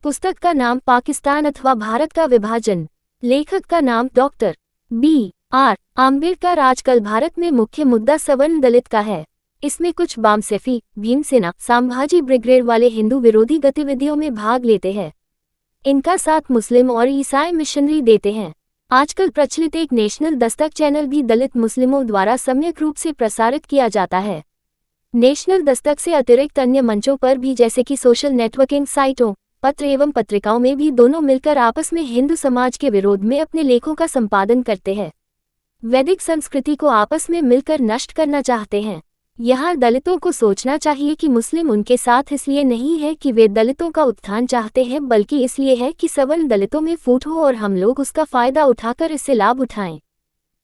पुस्तक का नाम पाकिस्तान अथवा भारत का विभाजन। लेखक का नाम डॉक्टर B.R. आम्बेडकर। आजकल भारत में मुख्य मुद्दा सवर्ण दलित का है। इसमें कुछ वामसेफी, भीमसेना, संभाजी ब्रिगेड वाले हिंदू विरोधी गतिविधियों में भाग लेते हैं। इनका साथ मुस्लिम और ईसाई मिशनरी देते हैं। आजकल प्रचलित एक नेशनल दस्तक चैनल भी दलित मुस्लिमों द्वारा सम्यक रूप से प्रसारित किया जाता है। नेशनल दस्तक से अतिरिक्त अन्य मंचों पर भी जैसे कि सोशल नेटवर्किंग साइटों, पत्र एवं पत्रिकाओं में भी दोनों मिलकर आपस में हिंदू समाज के विरोध में अपने लेखों का संपादन करते हैं। वैदिक संस्कृति को आपस में मिलकर नष्ट करना चाहते हैं। यहाँ दलितों को सोचना चाहिए कि मुस्लिम उनके साथ इसलिए नहीं है कि वे दलितों का उत्थान चाहते हैं, बल्कि इसलिए है कि सवर्ण दलितों में फूट हो और हम लोग उसका फायदा उठाकर इससे लाभ उठाएं।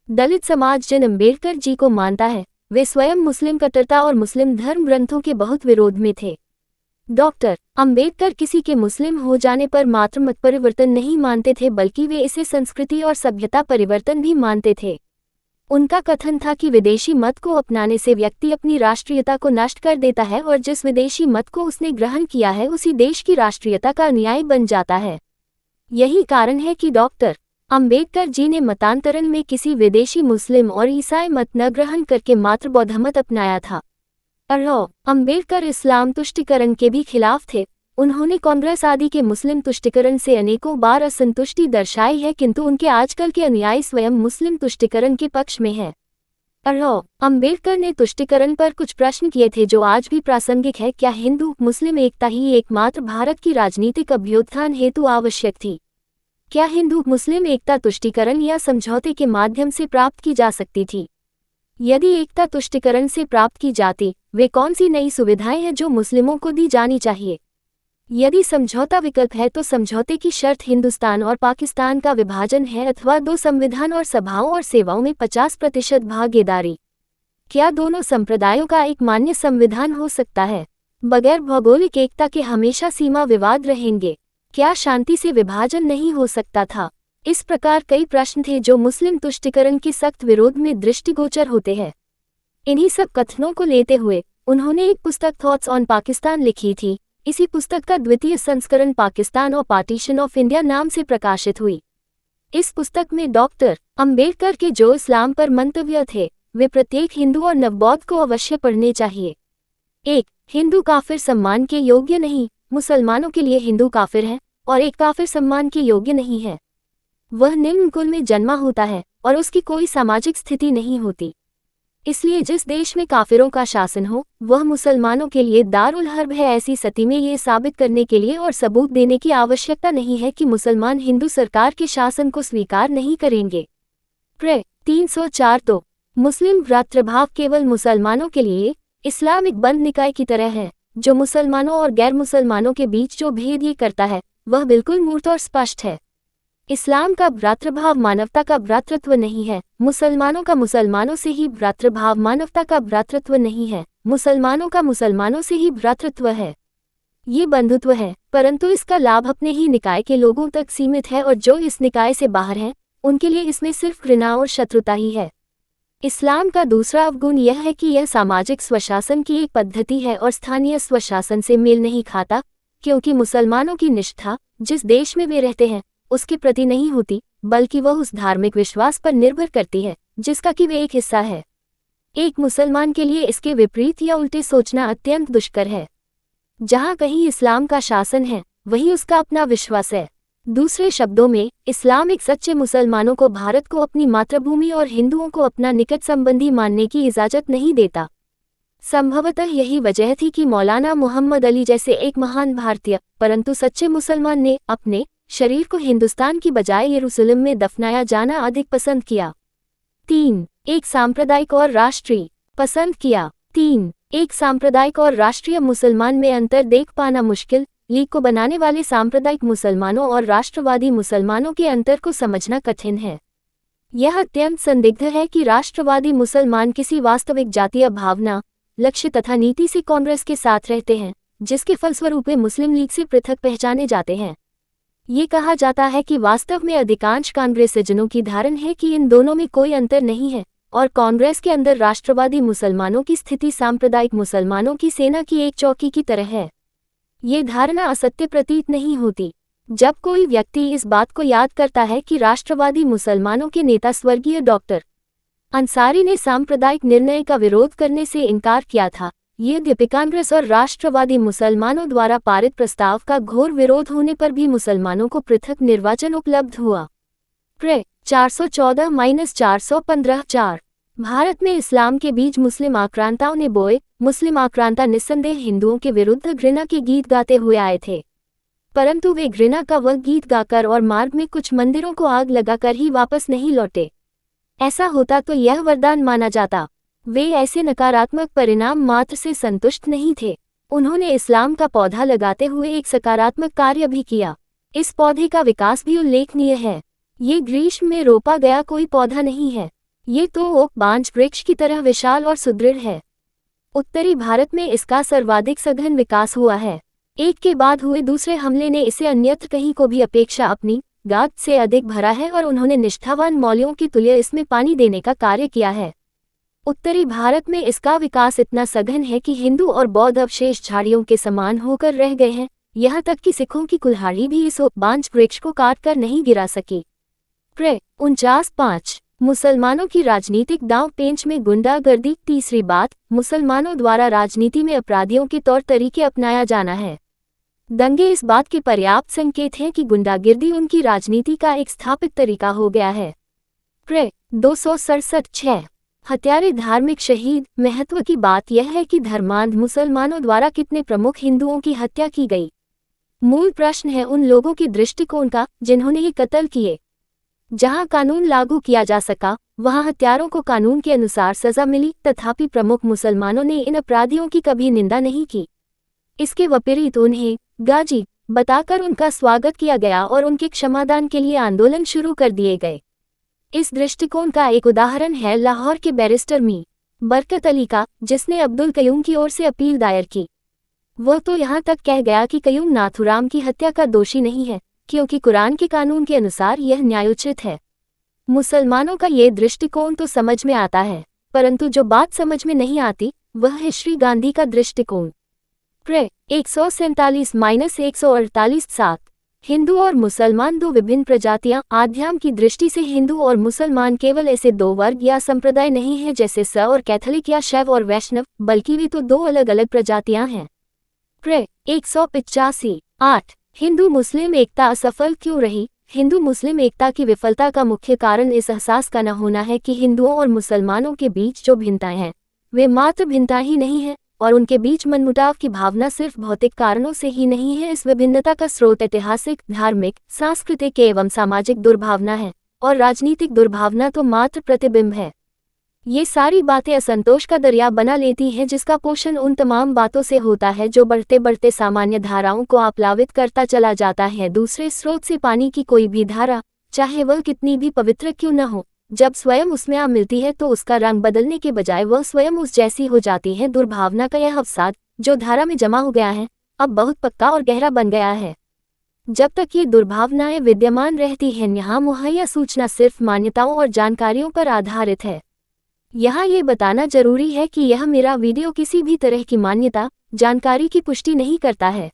दलित समाज जिन अम्बेडकर जी को मानता है वे स्वयं मुस्लिम कट्टरता और मुस्लिम धर्म ग्रंथों के बहुत विरोध में थे। डॉक्टर अम्बेडकर किसी के मुस्लिम हो जाने पर मात्र मत परिवर्तन नहीं मानते थे, बल्कि वे इसे संस्कृति और सभ्यता परिवर्तन भी मानते थे। उनका कथन था कि विदेशी मत को अपनाने से व्यक्ति अपनी राष्ट्रीयता को नष्ट कर देता है और जिस विदेशी मत को उसने ग्रहण किया है उसी देश की राष्ट्रीयता का अनुयायी बन जाता है। यही कारण है कि डॉक्टर अम्बेडकर जी ने मतांतरण में किसी विदेशी मुस्लिम और ईसाई मत न ग्रहण करके मात्र बौद्ध मत अपनाया था। अम्बेडकर इस्लाम तुष्टीकरण के भी खिलाफ थे। उन्होंने कांग्रेस आदि के मुस्लिम तुष्टीकरण से अनेकों बार असंतुष्टि दर्शाई है, किंतु उनके आजकल के अनुयायी स्वयं मुस्लिम तुष्टीकरण के पक्ष में हैं। अम्बेडकर ने तुष्टीकरण पर कुछ प्रश्न किए थे जो आज भी प्रासंगिक है। क्या हिंदू मुस्लिम एकता ही एकमात्र भारत की राजनीतिक अभ्युत्थान हेतु आवश्यक थी? क्या हिंदू मुस्लिम एकता तुष्टीकरण या समझौते के माध्यम से प्राप्त की जा सकती थी? यदि एकता तुष्टीकरण से प्राप्त की जाती, वे कौन सी नई सुविधाएं हैं जो मुस्लिमों को दी जानी चाहिए? यदि समझौता विकल्प है तो समझौते की शर्त हिंदुस्तान और पाकिस्तान का विभाजन है अथवा दो संविधान और सभाओं और सेवाओं में 50% भागीदारी। क्या दोनों संप्रदायों का एक मान्य संविधान हो सकता है? बगैर भौगोलिक एकता के हमेशा सीमा विवाद रहेंगे। क्या शांति से विभाजन नहीं हो सकता था? इस प्रकार कई प्रश्न थे जो मुस्लिम तुष्टीकरण के सख्त विरोध में दृष्टिगोचर होते हैं। इन्हीं सब कथनों को लेते हुए उन्होंने एक पुस्तक थॉट्स ऑन पाकिस्तान लिखी थी। इसी पुस्तक का द्वितीय संस्करण पाकिस्तान और पार्टीशन ऑफ इंडिया नाम से प्रकाशित हुई। इस पुस्तक में डॉक्टर अम्बेडकर के जो इस्लाम पर मंतव्य थे वे प्रत्येक हिंदू और नवबौद्ध को अवश्य पढ़ने चाहिए। 1. हिंदू काफिर सम्मान के योग्य नहीं। मुसलमानों के लिए हिंदू काफिर है और एक काफिर सम्मान के योग्य नहीं है। वह निम्न कुल में जन्मा होता है और उसकी कोई सामाजिक स्थिति नहीं होती। इसलिए जिस देश में काफिरों का शासन हो वह मुसलमानों के लिए दारुल हर्ब है। ऐसी स्थिति में ये साबित करने के लिए और सबूत देने की आवश्यकता नहीं है कि मुसलमान हिंदू सरकार के शासन को स्वीकार नहीं करेंगे। 304 तो मुस्लिम भ्रातृभाव केवल मुसलमानों के लिए इस्लाम एक बंद निकाय की तरह है, जो मुसलमानों और गैर मुसलमानों के बीच जो भेद ये करता है वह बिल्कुल मूर्त और स्पष्ट है। इस्लाम का भ्रातृभाव मानवता का भ्रातृत्व नहीं है। मुसलमानों का मुसलमानों से ही भ्रातृभाव मानवता का भ्रातृत्व नहीं है। मुसलमानों का मुसलमानों से ही भ्रातृत्व है। ये बंधुत्व है, परंतु इसका लाभ अपने ही निकाय के लोगों तक सीमित है और जो इस निकाय से बाहर हैं उनके लिए इसमें सिर्फ घृणा और शत्रुता ही है। इस्लाम का दूसरा अवगुण यह है कि यह सामाजिक स्वशासन की एक पद्धति है और स्थानीय स्वशासन से मेल नहीं खाता, क्योंकि मुसलमानों की निष्ठा जिस देश में वे रहते हैं उसके प्रति नहीं होती, बल्कि वह उस धार्मिक विश्वास पर निर्भर करती है जिसका कि वे एक हिस्सा है। एक मुसलमान के लिए इसके विपरीत या उल्टे सोचना अत्यंत दुष्कर है। जहाँ कहीं इस्लाम का शासन है वहीं उसका अपना विश्वास है। दूसरे शब्दों में इस्लाम एक सच्चे मुसलमानों को भारत को अपनी मातृभूमि और हिंदुओं को अपना निकट संबंधी मानने की इजाजत नहीं देता। संभवतः यही वजह थी कि मौलाना मोहम्मद अली जैसे एक महान भारतीय परंतु सच्चे मुसलमान ने अपने शरीर को हिंदुस्तान की बजाय यरूशलेम में दफनाया जाना अधिक पसंद किया। 3. एक सांप्रदायिक और राष्ट्रीय पसंद किया। 3. एक सांप्रदायिक और राष्ट्रीय मुसलमान में अंतर देख पाना मुश्किल। लीग को बनाने वाले सांप्रदायिक मुसलमानों और राष्ट्रवादी मुसलमानों के अंतर को समझना कठिन है। यह अत्यंत संदिग्ध है कि राष्ट्रवादी मुसलमान किसी वास्तविक जातीय भावना, लक्ष्य तथा नीति से कांग्रेस के साथ रहते हैं, जिसके फलस्वरूप वे मुस्लिम लीग से पृथक पहचाने जाते हैं। ये कहा जाता है कि वास्तव में अधिकांश कांग्रेसजनों की धारणा है कि इन दोनों में कोई अंतर नहीं है और कांग्रेस के अंदर राष्ट्रवादी मुसलमानों की स्थिति सांप्रदायिक मुसलमानों की सेना की एक चौकी की तरह है। ये धारणा असत्य प्रतीत नहीं होती। जब कोई व्यक्ति इस बात को याद करता है कि राष्ट्रवादी मुसलमानों के नेता स्वर्गीय डॉक्टर अंसारी ने सांप्रदायिक निर्णय का विरोध करने से इनकार किया था, यद्यपि कांग्रेस और राष्ट्रवादी मुसलमानों द्वारा पारित प्रस्ताव का घोर विरोध होने पर भी मुसलमानों को पृथक निर्वाचन उपलब्ध हुआ। प्र 414-415-4 भारत में इस्लाम के बीज मुस्लिम आक्रांताओं ने बोए। मुस्लिम आक्रांता निस्संदेह हिंदुओं के विरुद्ध घृणा के गीत गाते हुए आए थे, परंतु वे घृणा का वह गीत गाकर और मार्ग में कुछ मंदिरों को आग लगाकर ही वापस नहीं लौटे। ऐसा होता तो यह वरदान माना जाता। वे ऐसे नकारात्मक परिणाम मात्र से संतुष्ट नहीं थे। उन्होंने इस्लाम का पौधा लगाते हुए एक सकारात्मक कार्य भी किया। इस पौधे का विकास भी उल्लेखनीय है। ये ग्रीष्म में रोपा गया कोई पौधा नहीं है। ये तो ओक बांज वृक्ष की तरह विशाल और सुदृढ़ है। उत्तरी भारत में इसका सर्वाधिक सघन विकास हुआ है। एक के बाद हुए दूसरे हमले ने इसे अन्यत्र कहीं को भी अपेक्षा अपनी गाद से अधिक भरा है और उन्होंने निष्ठावान मौलियों की तुल्य इसमें पानी देने का कार्य किया है। उत्तरी भारत में इसका विकास इतना सघन है कि हिंदू और बौद्ध अवशेष झाड़ियों के समान होकर रह गए हैं, यहाँ तक कि सिखों की कुल्हाड़ी भी इस बांज वृक्ष को काटकर नहीं गिरा सकी। प्र 49-5 मुसलमानों की राजनीतिक दांव पेंच में गुंडागर्दी। तीसरी बात, मुसलमानों द्वारा राजनीति में अपराधियों के तौर तरीके अपनाया जाना है। दंगे इस बात के पर्याप्त संकेत हैं कि गुंडागिर्दी उनकी राजनीति का एक स्थापित तरीका हो गया है। प्र 267-6 हत्यारे धार्मिक शहीद। महत्व की बात यह है कि धर्मांध मुसलमानों द्वारा कितने प्रमुख हिंदुओं की हत्या की गई। मूल प्रश्न है उन लोगों के दृष्टिकोण का जिन्होंने ये कत्ल किए। जहां कानून लागू किया जा सका वहां हत्यारों को कानून के अनुसार सजा मिली, तथापि प्रमुख मुसलमानों ने इन अपराधियों की कभी निंदा नहीं की। इसके विपरीत उन्हें गाजी बताकर उनका स्वागत किया गया और उनके क्षमादान के लिए आंदोलन शुरू कर दिए गए। इस दृष्टिकोण का एक उदाहरण है लाहौर के बैरिस्टर मी बरकत अली का, जिसने अब्दुल कयूम की ओर से अपील दायर की। वह तो यहाँ तक कह गया कि कयूम नाथुराम की हत्या का दोषी नहीं है, क्योंकि कुरान के कानून के अनुसार यह न्यायोचित है। मुसलमानों का ये दृष्टिकोण तो समझ में आता है, परंतु जो बात समझ में नहीं आती वह है श्री गांधी का दृष्टिकोण। प्र 147-148-7 हिंदू और मुसलमान दो विभिन्न प्रजातियां। आध्यात्म की दृष्टि से हिंदू और मुसलमान केवल ऐसे दो वर्ग या संप्रदाय नहीं है जैसे स और कैथोलिक या शैव और वैष्णव, बल्कि वे तो दो अलग अलग प्रजातियां हैं। प्र 185-8 हिंदू मुस्लिम एकता असफल क्यों रही। हिंदू मुस्लिम एकता की विफलता का मुख्य कारण इस एहसास का न होना है कि हिंदुओं और मुसलमानों के बीच जो भिन्नताएं हैं वे मात्र भिन्नता ही नहीं है, और उनके बीच मनमुटाव की भावना सिर्फ भौतिक कारणों से ही नहीं है। इस विभिन्नता का स्रोत ऐतिहासिक, धार्मिक, सांस्कृतिक एवं सामाजिक दुर्भावना है, और राजनीतिक दुर्भावना तो मात्र प्रतिबिंब है। ये सारी बातें असंतोष का दरिया बना लेती हैं, जिसका पोषण उन तमाम बातों से होता है जो बढ़ते बढ़ते सामान्य धाराओं को आप्लावित करता चला जाता है। दूसरे स्रोत से पानी की कोई भी धारा, चाहे वह कितनी भी पवित्र क्यों न हो, जब स्वयं उसमें आ मिलती है तो उसका रंग बदलने के बजाय वह स्वयं उस जैसी हो जाती है। दुर्भावना का यह अवसाद जो धारा में जमा हो गया है, अब बहुत पक्का और गहरा बन गया है। जब तक ये दुर्भावनाएं विद्यमान रहती हैं, यहाँ मुहैया सूचना सिर्फ मान्यताओं और जानकारियों पर आधारित है। यहाँ ये बताना जरूरी है कि यह मेरा वीडियो किसी भी तरह की मान्यता, जानकारी की पुष्टि नहीं करता है।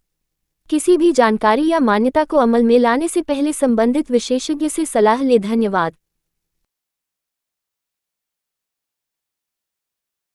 किसी भी जानकारी या मान्यता को अमल में लाने से पहले संबंधित विशेषज्ञ से सलाह लें। धन्यवाद।